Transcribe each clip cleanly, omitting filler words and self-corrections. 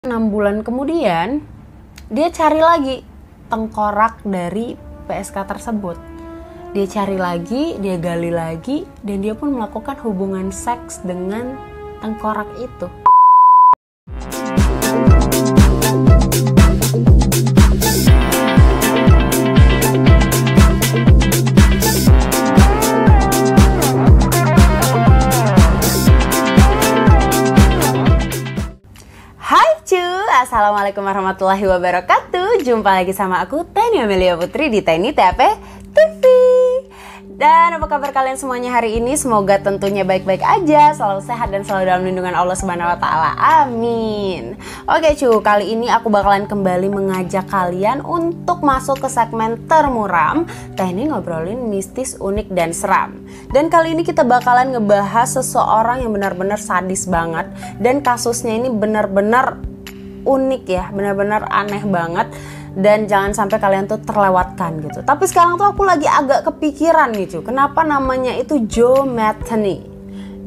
6 bulan kemudian, dia cari lagi tengkorak dari PSK tersebut. Dia cari lagi, dia gali lagi, dan dia pun melakukan hubungan seks dengan tengkorak itu. Assalamualaikum warahmatullahi wabarakatuh. Jumpa lagi sama aku Teni Amelia Putri di Teni TP TV. Dan apa kabar kalian semuanya hari ini? Semoga tentunya baik-baik aja, selalu sehat dan selalu dalam lindungan Allah Subhanahu wa taala. Amin. Oke cuy, kali ini aku bakalan kembali mengajak kalian untuk masuk ke segmen termuram Teni ngobrolin mistis, unik dan seram. Dan kali ini kita bakalan ngebahas seseorang yang benar-benar sadis banget, dan kasusnya ini benar-benar unik ya, benar-benar aneh banget, dan jangan sampai kalian tuh terlewatkan gitu. Tapi sekarang tuh aku lagi agak kepikiran nih cuy, kenapa namanya itu Joe Metheny.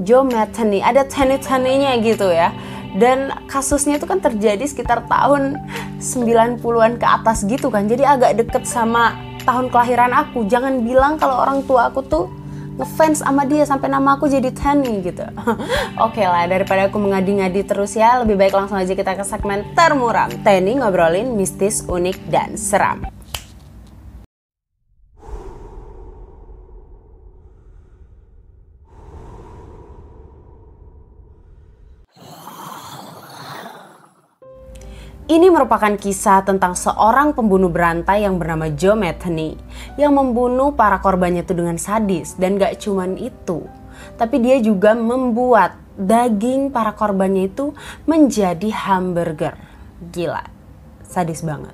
Joe Metheny, ada Teny-Teny-nya gitu ya. Dan kasusnya itu kan terjadi sekitar tahun 90-an ke atas gitu kan. Jadi agak deket sama tahun kelahiran aku. Jangan bilang kalau orang tua aku tuh ngefans sama dia sampai nama aku jadi Teny gitu. Oke lah, daripada aku mengadi-ngadi terus ya, lebih baik langsung aja kita ke segmen termuram Teny ngobrolin mistis, unik dan seram. Ini merupakan kisah tentang seorang pembunuh berantai yang bernama Joe Metheny, yang membunuh para korbannya itu dengan sadis. Dan gak cuman itu, tapi dia juga membuat daging para korbannya itu menjadi hamburger. Gila, sadis banget.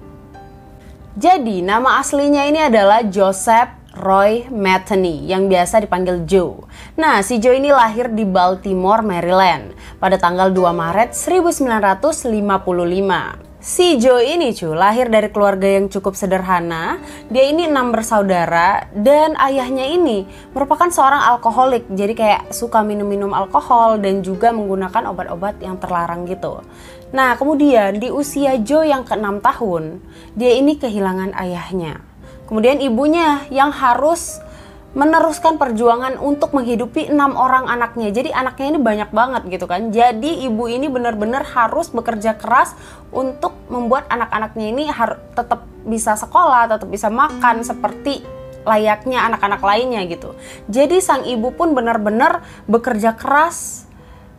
Jadi nama aslinya ini adalah Joseph Roy Metheny yang biasa dipanggil Joe. Nah, si Joe ini lahir di Baltimore, Maryland pada tanggal 2 Maret 1955. Si Joe ini cuy lahir dari keluarga yang cukup sederhana. Dia ini 6 bersaudara, dan ayahnya ini merupakan seorang alkoholik. Jadi kayak suka minum-minum alkohol dan juga menggunakan obat-obat yang terlarang gitu. Nah, kemudian di usia Joe yang ke-6 tahun, dia ini kehilangan ayahnya. Kemudian ibunya yang harus meneruskan perjuangan untuk menghidupi 6 orang anaknya. Jadi anaknya ini banyak banget gitu kan. Jadi ibu ini benar-benar harus bekerja keras untuk membuat anak-anaknya ini tetap bisa sekolah, tetap bisa makan seperti layaknya anak-anak lainnya gitu. Jadi sang ibu pun benar-benar bekerja keras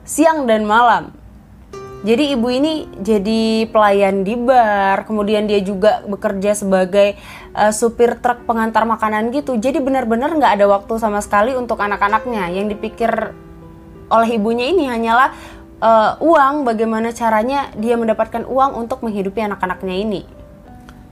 siang dan malam. Jadi ibu ini jadi pelayan di bar, kemudian dia juga bekerja sebagai supir truk pengantar makanan gitu. Jadi benar-benar nggak ada waktu sama sekali untuk anak-anaknya. Yang dipikir oleh ibunya ini hanyalah uang, bagaimana caranya dia mendapatkan uang untuk menghidupi anak-anaknya ini.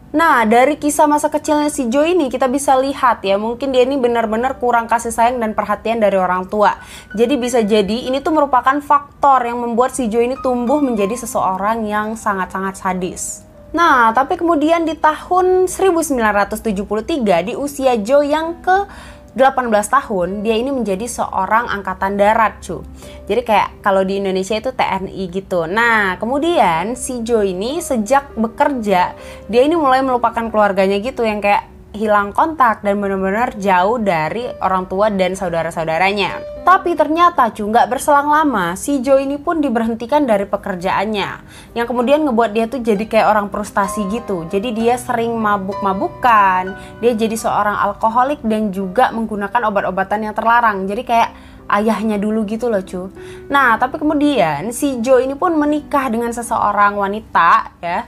Nah, dari kisah masa kecilnya si Joe ini kita bisa lihat ya, mungkin dia ini benar-benar kurang kasih sayang dan perhatian dari orang tua. Jadi bisa jadi ini tuh merupakan faktor yang membuat si Joe ini tumbuh menjadi seseorang yang sangat-sangat sadis. Nah, tapi kemudian di tahun 1973 di usia Joe yang ke 18 tahun, dia ini menjadi seorang angkatan darat cuy. Jadi kayak kalau di Indonesia itu TNI gitu. Nah, kemudian si Joe ini sejak bekerja, dia ini mulai melupakan keluarganya gitu, yang kayak hilang kontak dan benar-benar jauh dari orang tua dan saudara-saudaranya. Tapi ternyata cuy, nggak berselang lama si Joe ini pun diberhentikan dari pekerjaannya, yang kemudian ngebuat dia tuh jadi kayak orang frustasi gitu. Jadi dia sering mabuk-mabukan, dia jadi seorang alkoholik dan juga menggunakan obat-obatan yang terlarang. Jadi kayak ayahnya dulu gitu loh cuy. Nah, tapi kemudian si Joe ini pun menikah dengan seseorang wanita ya,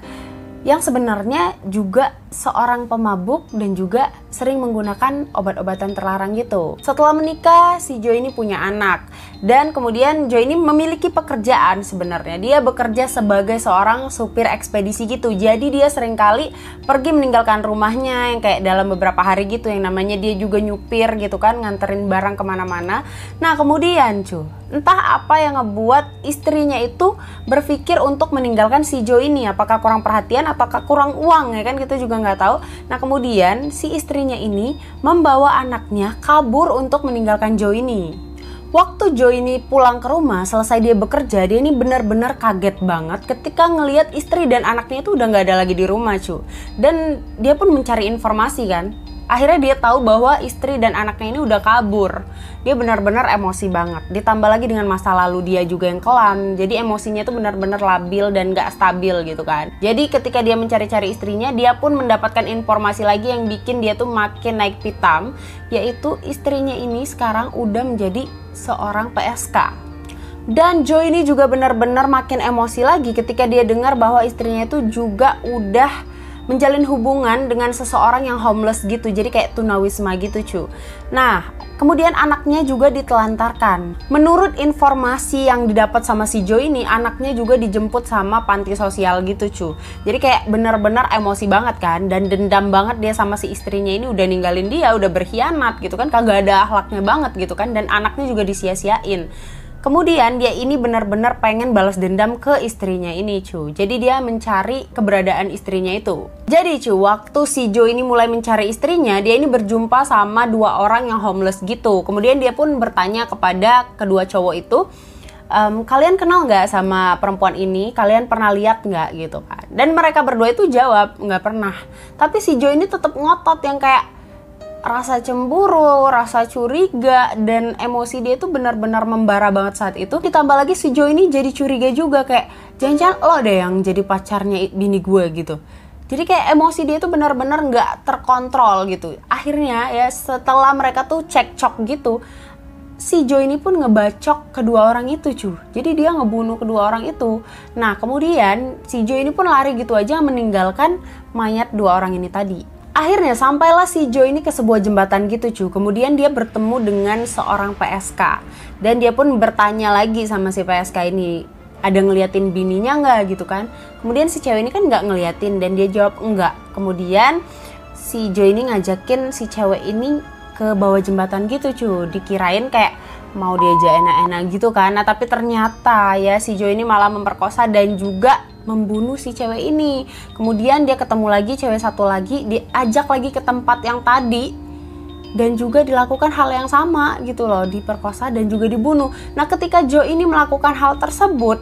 yang sebenarnya juga seorang pemabuk dan juga sering menggunakan obat-obatan terlarang gitu. Setelah menikah, si Joe ini punya anak, dan kemudian Joe ini memiliki pekerjaan sebenarnya. Dia bekerja sebagai seorang supir ekspedisi gitu. Jadi dia seringkali pergi meninggalkan rumahnya yang kayak dalam beberapa hari gitu, yang namanya dia juga nyupir gitu kan, nganterin barang kemana-mana. Nah kemudian cuy, entah apa yang ngebuat istrinya itu berpikir untuk meninggalkan si Joe ini. Apakah kurang perhatian, apakah kurang uang ya kan, kita juga nggak tahu. Nah kemudian si istrinya ini membawa anaknya kabur untuk meninggalkan Joe ini. Waktu Joe ini pulang ke rumah, selesai dia bekerja, dia ini benar-benar kaget banget ketika ngelihat istri dan anaknya itu udah nggak ada lagi di rumah, cu. Dan dia pun mencari informasi kan. Akhirnya dia tahu bahwa istri dan anaknya ini udah kabur. Dia benar-benar emosi banget. Ditambah lagi dengan masa lalu dia juga yang kelam. Jadi emosinya itu benar-benar labil dan nggak stabil gitu kan. Jadi ketika dia mencari-cari istrinya, dia pun mendapatkan informasi lagi yang bikin dia tuh makin naik pitam. Yaitu istrinya ini sekarang udah menjadi seorang PSK. Dan Joe ini juga benar-benar makin emosi lagi ketika dia dengar bahwa istrinya itu juga udah menjalin hubungan dengan seseorang yang homeless gitu. Jadi kayak tunawisma gitu, cu. Nah, kemudian anaknya juga ditelantarkan. Menurut informasi yang didapat sama si Joe ini, anaknya juga dijemput sama panti sosial gitu, cu. Jadi kayak benar-benar emosi banget kan, dan dendam banget dia sama si istrinya ini udah ninggalin dia, udah berkhianat gitu kan, kagak ada akhlaknya banget gitu kan, dan anaknya juga disia-siain. Kemudian dia ini benar-benar pengen balas dendam ke istrinya ini, cu. Jadi dia mencari keberadaan istrinya itu. Jadi cu, waktu si Joe ini mulai mencari istrinya, dia ini berjumpa sama dua orang yang homeless gitu. Kemudian dia pun bertanya kepada kedua cowok itu, kalian kenal nggak sama perempuan ini? Kalian pernah lihat nggak gitu kan? Dan mereka berdua itu jawab nggak pernah. Tapi si Joe ini tetap ngotot yang kayak rasa cemburu, rasa curiga, dan emosi dia tuh benar-benar membara banget saat itu. Ditambah lagi si Joe ini jadi curiga juga, kayak jangan-jangan lo deh yang jadi pacarnya bini gue gitu. Jadi kayak emosi dia tuh benar-benar nggak terkontrol gitu. Akhirnya ya setelah mereka tuh cekcok gitu, si Joe ini pun ngebacok kedua orang itu, cu. Jadi dia ngebunuh kedua orang itu. Nah kemudian si Joe ini pun lari gitu aja meninggalkan mayat dua orang ini tadi. Akhirnya sampailah si Joe ini ke sebuah jembatan gitu, cu. Kemudian dia bertemu dengan seorang PSK. Dan dia pun bertanya lagi sama si PSK ini, ada ngeliatin bininya nggak gitu kan. Kemudian si cewek ini kan nggak ngeliatin dan dia jawab enggak. Kemudian si Joe ini ngajakin si cewek ini ke bawah jembatan gitu, cu. Dikirain kayak mau diajak enak-enak gitu kan. Nah tapi ternyata ya si Joe ini malah memperkosa dan juga membunuh si cewek ini. Kemudian dia ketemu lagi cewek satu lagi, diajak lagi ke tempat yang tadi dan juga dilakukan hal yang sama gitu loh, diperkosa dan juga dibunuh. Nah ketika Joe ini melakukan hal tersebut,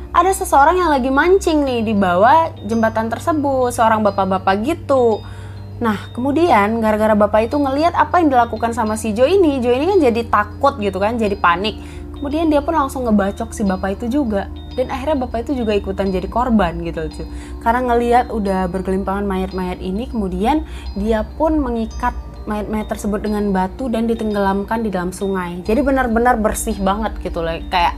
ada seseorang yang lagi mancing nih di bawah jembatan tersebut, seorang bapak-bapak gitu. Nah kemudian gara-gara bapak itu ngelihat apa yang dilakukan sama si Joe ini kan jadi takut gitu kan, jadi panik. Kemudian dia pun langsung ngebacok si bapak itu juga. Dan akhirnya bapak itu juga ikutan jadi korban gitu loh. Karena ngelihat udah bergelimpangan mayat-mayat ini, kemudian dia pun mengikat mayat-mayat tersebut dengan batu dan ditenggelamkan di dalam sungai. Jadi benar-benar bersih banget gitu loh. Kayak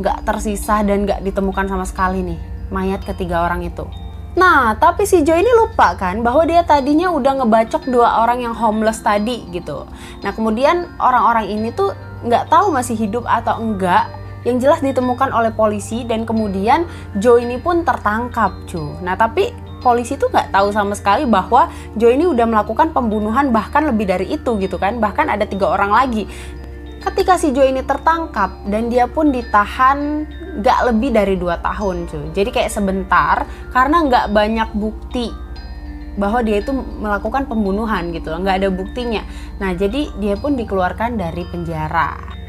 nggak tersisa dan nggak ditemukan sama sekali nih mayat ketiga orang itu. Nah, tapi si Joe ini lupa kan bahwa dia tadinya udah ngebacok dua orang yang homeless tadi gitu. Nah, kemudian orang-orang ini tuh nggak tahu masih hidup atau enggak. Yang jelas ditemukan oleh polisi dan kemudian Joe ini pun tertangkap, cu. Nah, tapi polisi tuh nggak tahu sama sekali bahwa Joe ini udah melakukan pembunuhan bahkan lebih dari itu gitu kan. Bahkan ada 3 orang lagi. Ketika si Joe ini tertangkap dan dia pun ditahan nggak lebih dari 2 tahun, cu. Jadi kayak sebentar karena nggak banyak bukti bahwa dia itu melakukan pembunuhan gitu loh, nggak ada buktinya. Nah jadi dia pun dikeluarkan dari penjara.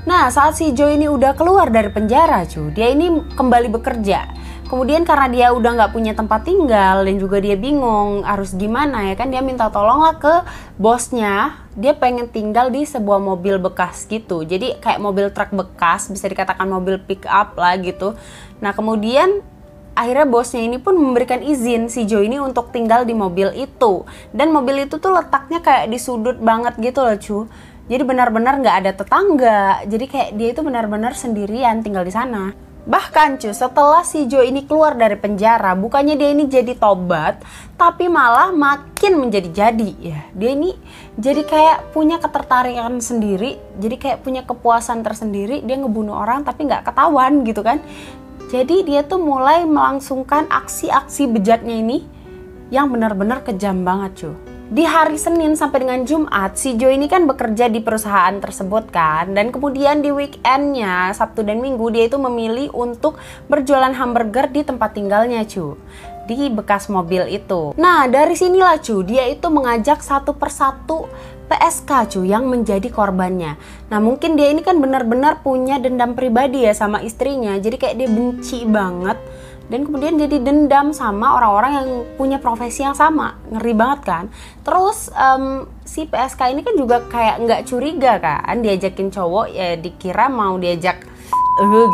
Nah saat si Joe ini udah keluar dari penjara, cu, dia ini kembali bekerja. Kemudian karena dia udah nggak punya tempat tinggal dan juga dia bingung harus gimana ya kan, dia minta tolong lah ke bosnya. Dia pengen tinggal di sebuah mobil bekas gitu, jadi kayak mobil truk bekas, bisa dikatakan mobil pick up lah gitu. Nah kemudian akhirnya bosnya ini pun memberikan izin si Joe ini untuk tinggal di mobil itu. Dan mobil itu tuh letaknya kayak di sudut banget gitu loh, cu. Jadi benar-benar nggak ada tetangga. Jadi kayak dia itu benar-benar sendirian tinggal di sana. Bahkan cu, setelah si Joe ini keluar dari penjara, bukannya dia ini jadi tobat, tapi malah makin menjadi-jadi ya. Dia ini jadi kayak punya ketertarikan sendiri, jadi kayak punya kepuasan tersendiri. Dia ngebunuh orang tapi nggak ketahuan gitu kan. Jadi dia tuh mulai melangsungkan aksi-aksi bejatnya ini yang benar-benar kejam banget, cu. Di hari Senin sampai dengan Jumat, si Jo ini kan bekerja di perusahaan tersebut kan. Dan kemudian di weekendnya, Sabtu dan Minggu, dia itu memilih untuk berjualan hamburger di tempat tinggalnya cu, di bekas mobil itu. Nah dari sinilah cu, dia itu mengajak satu persatu PSK cu yang menjadi korbannya. Nah mungkin dia ini kan benar-benar punya dendam pribadi ya sama istrinya. Jadi kayak dia benci banget. Dan kemudian jadi dendam sama orang-orang yang punya profesi yang sama. Ngeri banget kan. Terus si PSK ini kan juga kayak nggak curiga kan. Diajakin cowok ya dikira mau diajak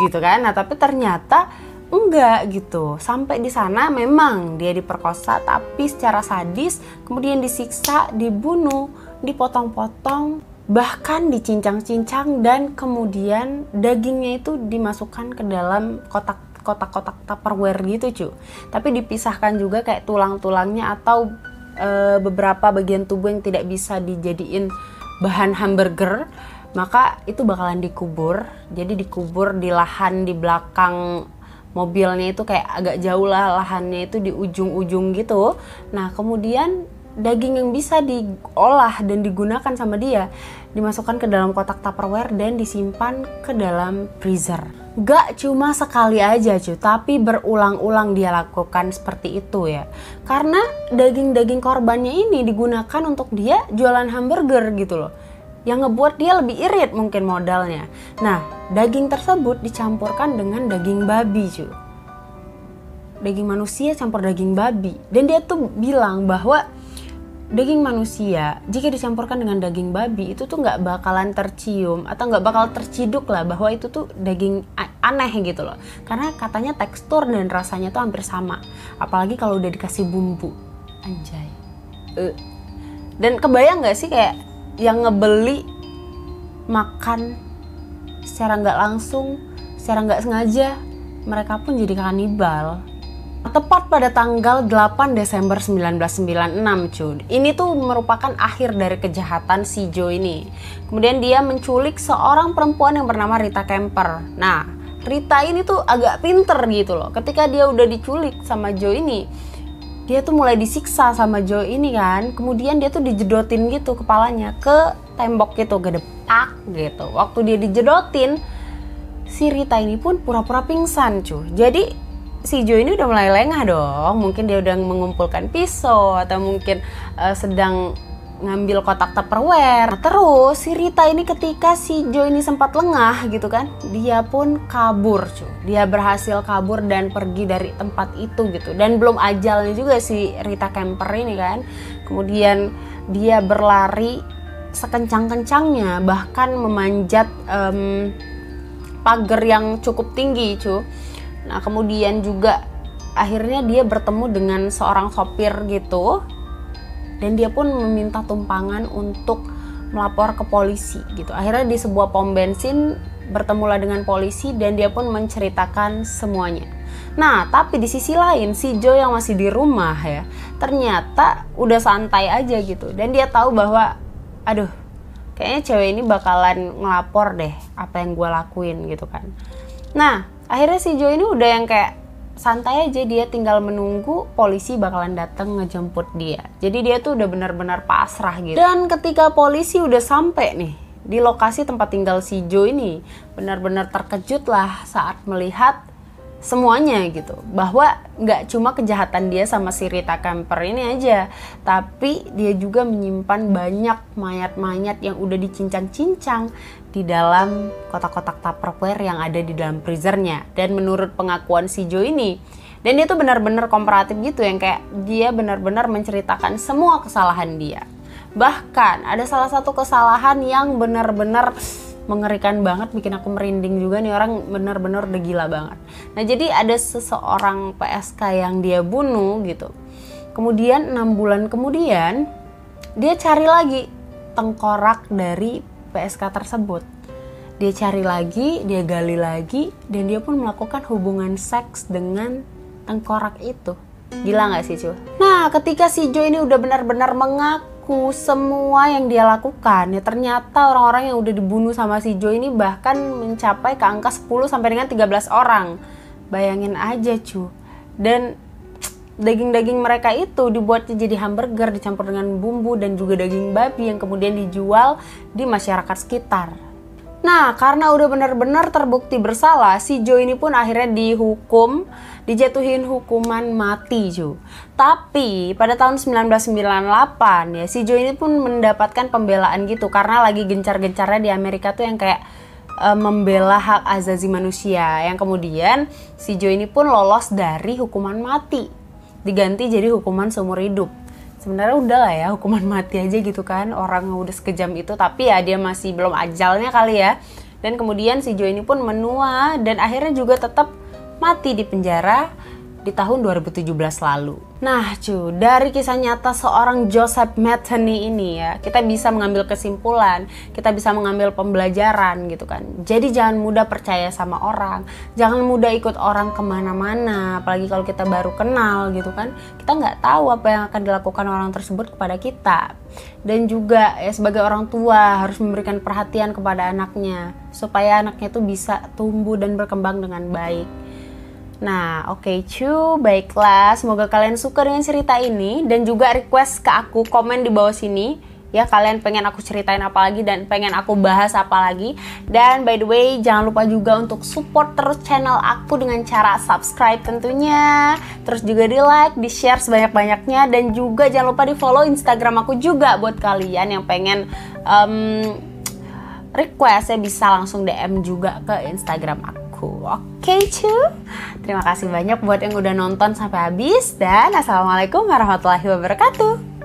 gitu kan. Nah tapi ternyata enggak gitu. Sampai di sana memang dia diperkosa tapi secara sadis. Kemudian disiksa, dibunuh, dipotong-potong, bahkan dicincang-cincang. Dan kemudian dagingnya itu dimasukkan ke dalam kotak-kotak Tupperware gitu cu. Tapi dipisahkan juga kayak tulang-tulangnya atau beberapa bagian tubuh yang tidak bisa dijadiin bahan hamburger, maka itu bakalan dikubur. Jadi dikubur di lahan di belakang mobilnya itu, kayak agak jauh lah lahannya itu di ujung-ujung gitu. Nah kemudian daging yang bisa diolah dan digunakan sama dia dimasukkan ke dalam kotak Tupperware dan disimpan ke dalam freezer. Gak cuma sekali aja cu, tapi berulang-ulang dia lakukan seperti itu ya. Karena daging-daging korbannya ini digunakan untuk dia jualan hamburger gitu loh. Yang ngebuat dia lebih irit mungkin modalnya. Nah daging tersebut dicampurkan dengan daging babi cu. Daging manusia campur daging babi. Dan dia tuh bilang bahwa daging manusia jika dicampurkan dengan daging babi itu tuh nggak bakalan tercium atau nggak bakal terciduk lah bahwa itu tuh daging aneh gitu loh, karena katanya tekstur dan rasanya tuh hampir sama, apalagi kalau udah dikasih bumbu. Anjay. Dan kebayang nggak sih kayak yang ngebeli makan secara nggak langsung, secara nggak sengaja, mereka pun jadi kanibal. Tepat pada tanggal 8 Desember 1996 cuy. Ini tuh merupakan akhir dari kejahatan si Jo ini. Kemudian dia menculik seorang perempuan yang bernama Rita Kemper. Nah Rita ini tuh agak pinter gitu loh. Ketika dia udah diculik sama Jo ini, dia tuh mulai disiksa sama Jo ini kan. Kemudian dia tuh dijedotin gitu kepalanya ke tembok gitu, gedepak gitu. Waktu dia dijedotin, si Rita ini pun pura-pura pingsan cuy. Jadi si Jo ini udah mulai lengah dong. Mungkin dia udah mengumpulkan pisau atau mungkin sedang ngambil kotak Tupperware. Nah, terus si Rita ini ketika si Jo ini sempat lengah gitu kan, dia pun kabur cuy. Dia berhasil kabur dan pergi dari tempat itu gitu. Dan belum ajalnya juga si Rita Kemper ini kan. Kemudian dia berlari sekencang-kencangnya, bahkan memanjat pagar yang cukup tinggi cuy. Nah kemudian juga akhirnya dia bertemu dengan seorang sopir gitu. Dan dia pun meminta tumpangan untuk melapor ke polisi gitu. Akhirnya di sebuah pom bensin bertemulah dengan polisi dan dia pun menceritakan semuanya. Nah tapi di sisi lain si Jo yang masih di rumah ya, ternyata udah santai aja gitu. Dan dia tahu bahwa aduh kayaknya cewek ini bakalan ngelapor deh apa yang gue lakuin gitu kan. Nah akhirnya si Jo ini udah yang kayak santai aja, dia tinggal menunggu polisi bakalan datang ngejemput dia. Jadi dia tuh udah benar-benar pasrah gitu. Dan ketika polisi udah sampai nih di lokasi tempat tinggal si Jo ini, benar-benar terkejut lah saat melihat semuanya gitu. Bahwa nggak cuma kejahatan dia sama si Rita Kemper ini aja, tapi dia juga menyimpan banyak mayat-mayat yang udah dicincang-cincang di dalam kotak-kotak Tupperware yang ada di dalam freezernya. Dan menurut pengakuan si Jo ini, dan dia tuh benar-benar komparatif gitu, yang kayak dia benar-benar menceritakan semua kesalahan dia. Bahkan ada salah satu kesalahan yang benar-benar mengerikan banget, bikin aku merinding juga, nih orang benar-benar udah gila banget. Nah jadi ada seseorang PSK yang dia bunuh gitu. Kemudian 6 bulan kemudian dia cari lagi tengkorak dari PSK tersebut. Dia cari lagi, dia gali lagi, dan dia pun melakukan hubungan seks dengan tengkorak itu. Gila gak sih cuy? Nah ketika si Jo ini udah benar-benar mengaku semua yang dia lakukan, ya ternyata orang-orang yang udah dibunuh sama si Jo ini bahkan mencapai ke angka 10 sampai dengan 13 orang. Bayangin aja cuy. Dan daging-daging mereka itu dibuatnya jadi hamburger dicampur dengan bumbu dan juga daging babi yang kemudian dijual di masyarakat sekitar. Nah, karena udah benar-benar terbukti bersalah, si Joe ini pun akhirnya dijatuhin hukuman mati, Ju. Tapi pada tahun 1998 ya, si Joe ini pun mendapatkan pembelaan gitu karena lagi gencar-gencarnya di Amerika tuh yang kayak membela hak asasi manusia, yang kemudian si Joe ini pun lolos dari hukuman mati, diganti jadi hukuman seumur hidup. Sebenarnya udah lah ya, hukuman mati aja gitu kan, orang udah sekejam itu, tapi ya dia masih belum ajalnya kali ya. Dan kemudian si Joe ini pun menua dan akhirnya juga tetap mati di penjara di tahun 2017 lalu. Nah cu, dari kisah nyata seorang Joseph Metheny ini ya, kita bisa mengambil kesimpulan, kita bisa mengambil pembelajaran gitu kan. Jadi jangan mudah percaya sama orang, jangan mudah ikut orang kemana-mana, apalagi kalau kita baru kenal gitu kan. Kita nggak tahu apa yang akan dilakukan orang tersebut kepada kita. Dan juga ya sebagai orang tua harus memberikan perhatian kepada anaknya, supaya anaknya tuh bisa tumbuh dan berkembang dengan baik. Nah, oke cu, baiklah, semoga kalian suka dengan cerita ini dan juga request ke aku, komen di bawah sini ya, kalian pengen aku ceritain apa lagi dan pengen aku bahas apa lagi. Dan by the way, jangan lupa juga untuk support terus channel aku dengan cara subscribe tentunya, terus juga di like, di share sebanyak-banyaknya, dan juga jangan lupa di follow Instagram aku juga buat kalian yang pengen request, ya bisa langsung DM juga ke Instagram aku. Oke cu, terima kasih banyak buat yang udah nonton sampai habis, dan assalamualaikum warahmatullahi wabarakatuh.